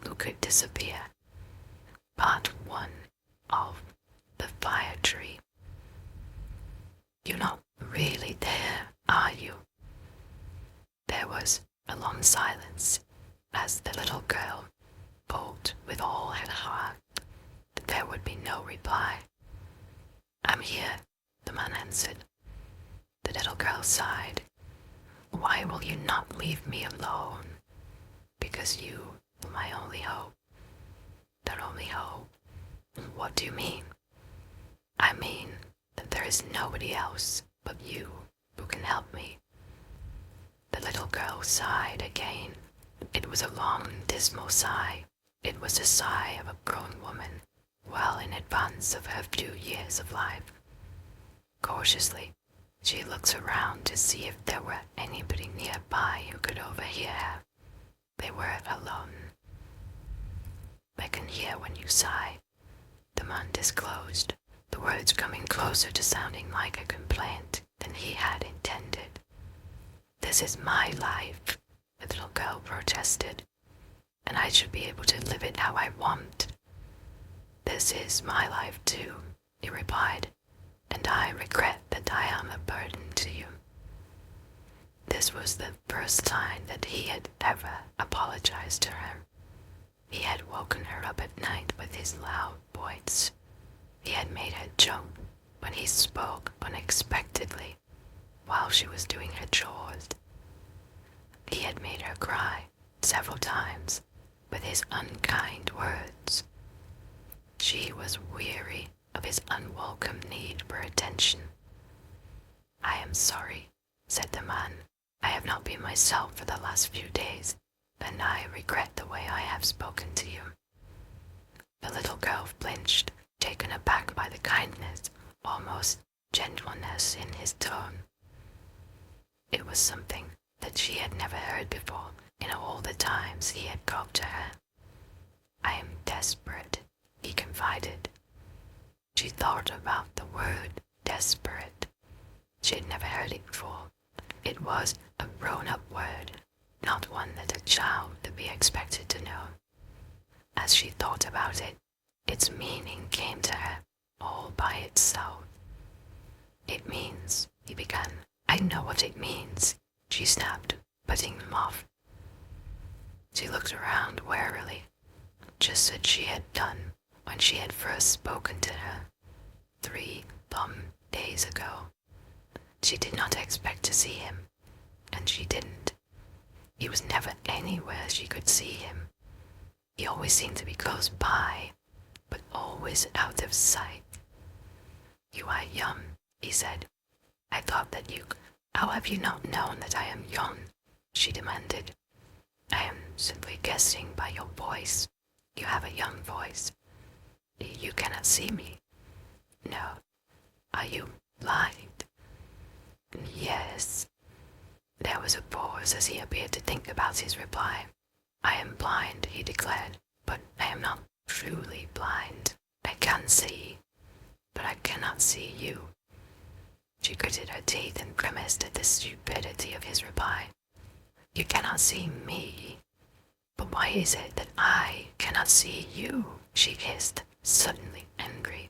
who could disappear. Part 1 of The Fire Tree. You're not really there, are you? There was a long silence as the little girl hoped with all her heart that there would be no reply. I'm here, the man answered. The little girl sighed. Why will you not leave me alone? Because you are my only hope. Their only hope? What do you mean? I mean that there is nobody else but you who can help me. The little girl sighed again. It was a long, dismal sigh. It was the sigh of a grown woman, well in advance of her few years of life. Cautiously, she looked around to see if there were anybody nearby who could overhear her. They were alone. I can hear when you sigh, the man disclosed, the words coming closer to sounding like a complaint than he had intended. This is my life, the little girl protested, and I should be able to live it how I want. This is my life too, he replied, and I regret that I am a burden to you. This was the first time that he had ever apologized to her. He had woken her up at night with his loud voice. He had made her jump when he spoke unexpectedly while she was doing her chores. He had made her cry several times with his unkind words. She was weary of his unwelcome need for attention. I am sorry, said the man. I have not been myself for the last few days, and I regret the way I have spoken to you. The little girl flinched, taken aback by the kindness, almost gentleness in his tone. It was something that she had never heard before in all the times he had talked to her. I am desperate, he confided. She thought about the word desperate. She had never heard it before. It was a grown-up word, not one that a child would be expected to know. As she thought about it, its meaning came to her all by itself. It means, he began. I know what it means, she snapped, putting them off. She looked around warily, just as she had done when she had first spoken to her 3 long days ago. She did not expect to see him, and she didn't. He was never anywhere she could see him. He always seemed to be close by, but always out of sight. You are young, he said. I thought that you... How have you not known that I am young? She demanded. I am simply guessing by your voice. You have a young voice. You cannot see me. No. Are you blind? Yes. There was a pause as he appeared to think about his reply. I am blind, he declared, but I am not truly blind. I can see, but I cannot see you. She gritted her teeth and grimaced at the stupidity of his reply. You cannot see me? But why is it that I cannot see you? She hissed, suddenly angry.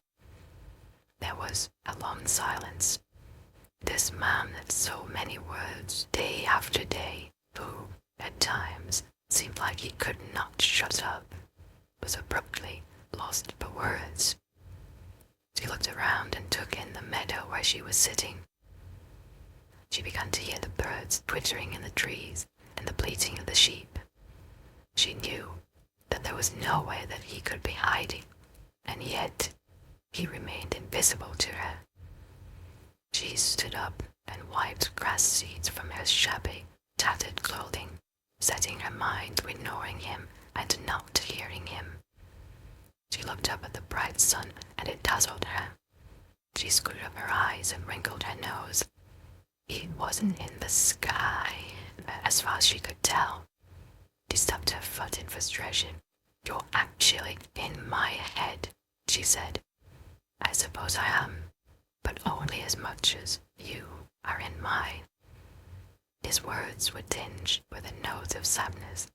There was a long silence. This man had so many words day after day, who, at times, seemed like he could not shut up, was abruptly lost for words. She looked around and took in the meadow where she was sitting. She began to hear the birds twittering in the trees and the bleating of the sheep. She knew that there was no way that he could be hiding, and yet he remained invisible to her. She stood up and wiped grass seeds from her shabby, tattered clothing, setting her mind to ignoring him and not hearing him. She looked up at the bright sun, and it dazzled her. She screwed up her eyes and wrinkled her nose. It wasn't in the sky, as far as she could tell. She stamped her foot in frustration. You're actually in my head, she said. I suppose I am, but only as much as you are in mine. His words were tinged with a note of sadness,